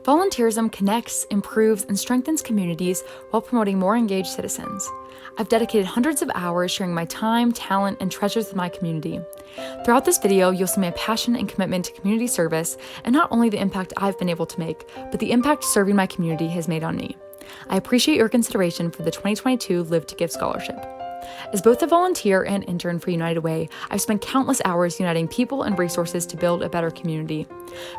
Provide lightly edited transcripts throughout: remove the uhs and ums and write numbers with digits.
Volunteerism connects, improves, and strengthens communities while promoting more engaged citizens. I've dedicated hundreds of hours sharing my time, talent, and treasures with my community. Throughout this video, you'll see my passion and commitment to community service, and not only the impact I've been able to make, but the impact serving my community has made on me. I appreciate your consideration for the 2022 Live to Give Scholarship. As both a volunteer and intern for United Way, I've spent countless hours uniting people and resources to build a better community.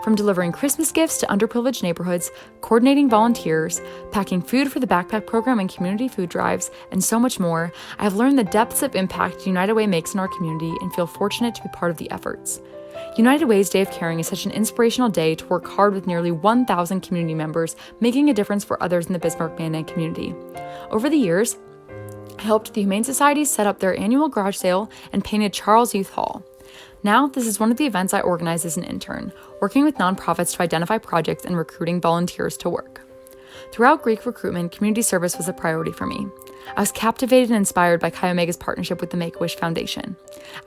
From delivering Christmas gifts to underprivileged neighborhoods, coordinating volunteers, packing food for the backpack program and community food drives, and so much more, I have learned the depths of impact United Way makes in our community and feel fortunate to be part of the efforts. United Way's Day of Caring is such an inspirational day to work hard with nearly 1,000 community members, making a difference for others in the Bismarck-Mandan community. Over the years, I helped the Humane Society set up their annual garage sale and painted Charles Youth Hall. Now, this is one of the events I organize as an intern, working with nonprofits to identify projects and recruiting volunteers to work. Throughout Greek recruitment, community service was a priority for me. I was captivated and inspired by Chi Omega's partnership with the Make-A-Wish Foundation.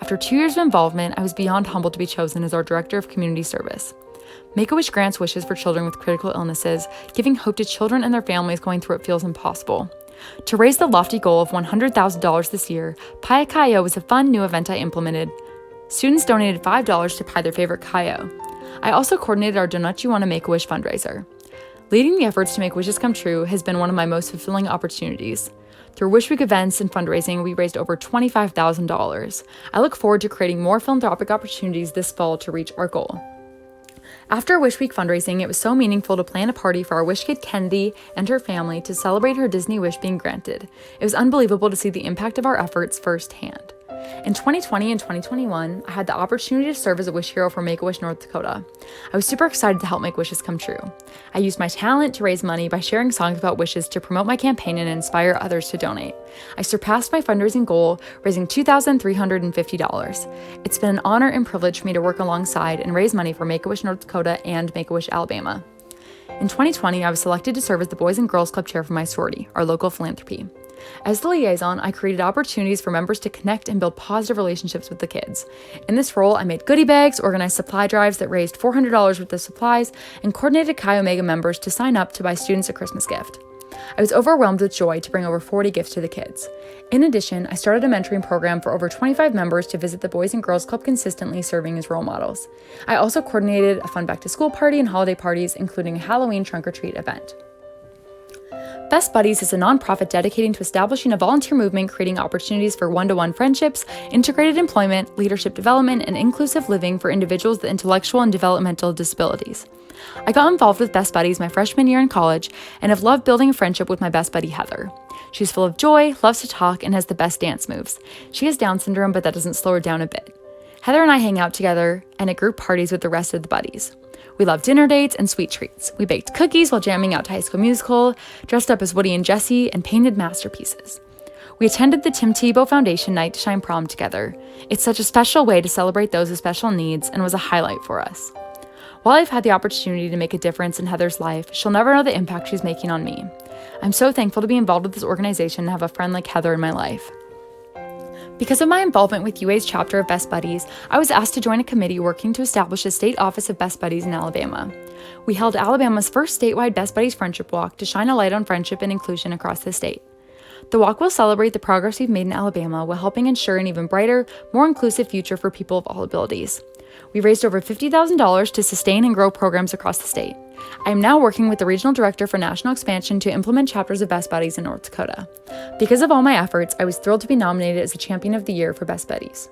After 2 years of involvement, I was beyond humbled to be chosen as our Director of Community Service. Make-A-Wish grants wishes for children with critical illnesses, giving hope to children and their families going through what feels impossible. To raise the lofty goal of $100,000 this year, Pie Kayo was a fun new event I implemented. Students donated $5 to pie their favorite kayo. I also coordinated our Donut You Want to Make-A-Wish fundraiser. Leading the efforts to make wishes come true has been one of my most fulfilling opportunities. Through Wish Week events and fundraising, we raised over $25,000. I look forward to creating more philanthropic opportunities this fall to reach our goal. After Wish Week fundraising, it was so meaningful to plan a party for our Wish Kid Kennedy and her family to celebrate her Disney wish being granted. It was unbelievable to see the impact of our efforts firsthand. In 2020 and 2021, I had the opportunity to serve as a wish hero for Make-A-Wish North Dakota. I was super excited to help make wishes come true. I used my talent to raise money by sharing songs about wishes to promote my campaign and inspire others to donate. I surpassed my fundraising goal, raising $2,350. It's been an honor and privilege for me to work alongside and raise money for Make-A-Wish North Dakota and Make-A-Wish Alabama. In 2020, I was selected to serve as the Boys and Girls Club chair for my sorority, our local philanthropy. As the liaison, I created opportunities for members to connect and build positive relationships with the kids. In this role, I made goodie bags, organized supply drives that raised $400 worth of supplies, and coordinated Chi Omega members to sign up to buy students a Christmas gift. I was overwhelmed with joy to bring over 40 gifts to the kids. In addition, I started a mentoring program for over 25 members to visit the Boys and Girls Club consistently, serving as role models. I also coordinated a fun back-to-school party and holiday parties, including a Halloween trunk-or-treat event. Best Buddies is a nonprofit dedicating to establishing a volunteer movement, creating opportunities for one-to-one friendships, integrated employment, leadership development, and inclusive living for individuals with intellectual and developmental disabilities. I got involved with Best Buddies my freshman year in college and have loved building a friendship with my best buddy, Heather. She's full of joy, loves to talk, and has the best dance moves. She has Down syndrome, but that doesn't slow her down a bit. Heather and I hang out together and at group parties with the rest of the buddies. We love dinner dates and sweet treats. We baked cookies while jamming out to High School Musical, dressed up as Woody and Jesse, and painted masterpieces. We attended the Tim Tebow Foundation Night to Shine prom together. It's such a special way to celebrate those with special needs and was a highlight for us. While I've had the opportunity to make a difference in Heather's life, she'll never know the impact she's making on me. I'm so thankful to be involved with this organization and have a friend like Heather in my life. Because of my involvement with UA's chapter of Best Buddies, I was asked to join a committee working to establish a state office of Best Buddies in Alabama. We held Alabama's first statewide Best Buddies Friendship Walk to shine a light on friendship and inclusion across the state. The walk will celebrate the progress we've made in Alabama while helping ensure an even brighter, more inclusive future for people of all abilities. We raised over $50,000 to sustain and grow programs across the state. I am now working with the Regional Director for National Expansion to implement chapters of Best Buddies in North Dakota. Because of all my efforts, I was thrilled to be nominated as the Champion of the Year for Best Buddies.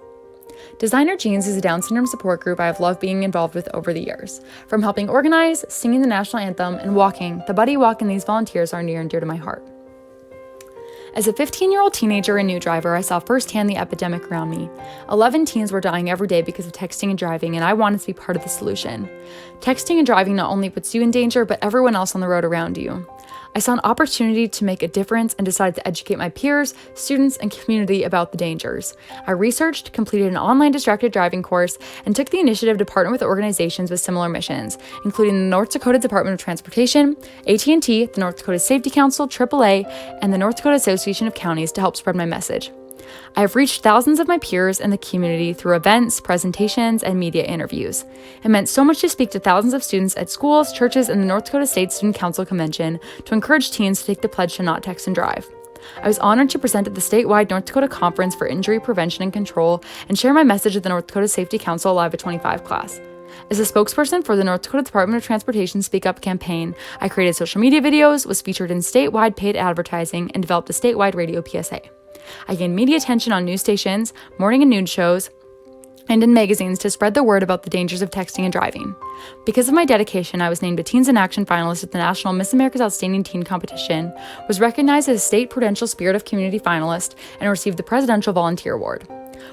Designer Jeans is a Down syndrome support group I have loved being involved with over the years. From helping organize, singing the national anthem, and walking, the Buddy Walk and these volunteers are near and dear to my heart. As a 15-year-old teenager and new driver, I saw firsthand the epidemic around me. 11 teens were dying every day because of texting and driving, and I wanted to be part of the solution. Texting and driving not only puts you in danger, but everyone else on the road around you. I saw an opportunity to make a difference and decided to educate my peers, students, and community about the dangers. I researched, completed an online distracted driving course, and took the initiative to partner with organizations with similar missions, including the North Dakota Department of Transportation, AT&T, the North Dakota Safety Council, AAA, and the North Dakota Association of Counties to help spread my message. I have reached thousands of my peers in the community through events, presentations, and media interviews. It meant so much to speak to thousands of students at schools, churches, and the North Dakota State Student Council Convention to encourage teens to take the pledge to not text and drive. I was honored to present at the statewide North Dakota Conference for Injury Prevention and Control and share my message at the North Dakota Safety Council Live at 25 class. As a spokesperson for the North Dakota Department of Transportation Speak Up campaign, I created social media videos, was featured in statewide paid advertising, and developed a statewide radio PSA. I gained media attention on news stations, morning and noon shows, and in magazines to spread the word about the dangers of texting and driving. Because of my dedication, I was named a Teens in Action finalist at the National Miss America's Outstanding Teen Competition, was recognized as a State Prudential Spirit of Community finalist, and received the Presidential Volunteer Award.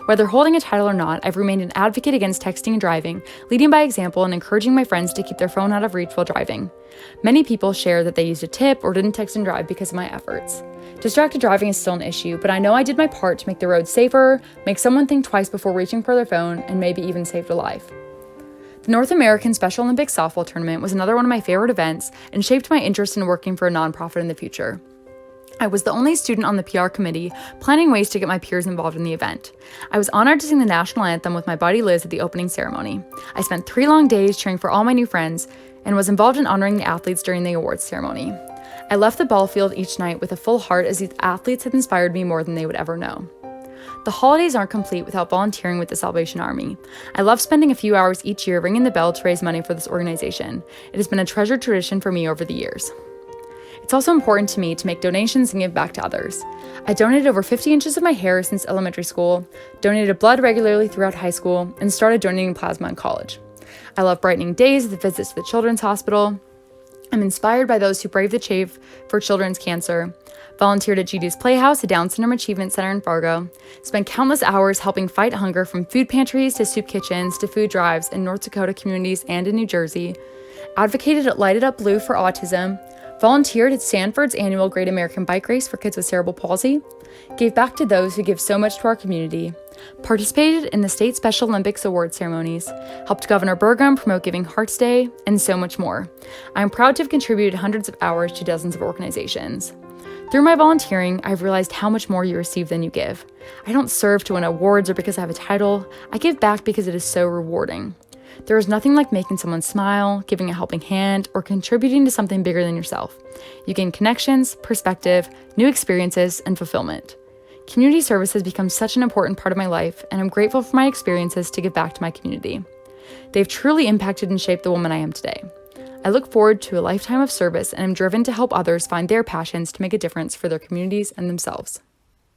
Whether holding a title or not, I've remained an advocate against texting and driving, leading by example and encouraging my friends to keep their phone out of reach while driving. Many people share that they used a tip or didn't text and drive because of my efforts. Distracted driving is still an issue, but I know I did my part to make the road safer, make someone think twice before reaching for their phone, and maybe even saved a life. The North American Special Olympics softball tournament was another one of my favorite events and shaped my interest in working for a nonprofit in the future. I was the only student on the PR committee, planning ways to get my peers involved in the event. I was honored to sing the national anthem with my buddy Liz at the opening ceremony. I spent 3 long days cheering for all my new friends and was involved in honoring the athletes during the awards ceremony. I left the ball field each night with a full heart as these athletes had inspired me more than they would ever know. The holidays aren't complete without volunteering with the Salvation Army. I love spending a few hours each year ringing the bell to raise money for this organization. It has been a treasured tradition for me over the years. It's also important to me to make donations and give back to others. I donated over 50 inches of my hair since elementary school, donated blood regularly throughout high school, and started donating plasma in college. I love brightening days with visits to the Children's Hospital. I'm inspired by those who brave the chafe for children's cancer, volunteered at GD's Playhouse, a Down Syndrome Achievement Center in Fargo, spent countless hours helping fight hunger from food pantries to soup kitchens to food drives in North Dakota communities and in New Jersey, advocated at Light It Up Blue for autism, volunteered at Stanford's annual Great American Bike Race for kids with cerebral palsy, gave back to those who give so much to our community, participated in the State Special Olympics award ceremonies, helped Governor Burgum promote Giving Hearts Day, and so much more. I am proud to have contributed hundreds of hours to dozens of organizations. Through my volunteering, I've realized how much more you receive than you give. I don't serve to win awards or because I have a title. I give back because it is so rewarding. There is nothing like making someone smile, giving a helping hand, or contributing to something bigger than yourself. You gain connections, perspective, new experiences, and fulfillment. Community service has become such an important part of my life, and I'm grateful for my experiences to give back to my community. They've truly impacted and shaped the woman I am today. I look forward to a lifetime of service and am driven to help others find their passions to make a difference for their communities and themselves.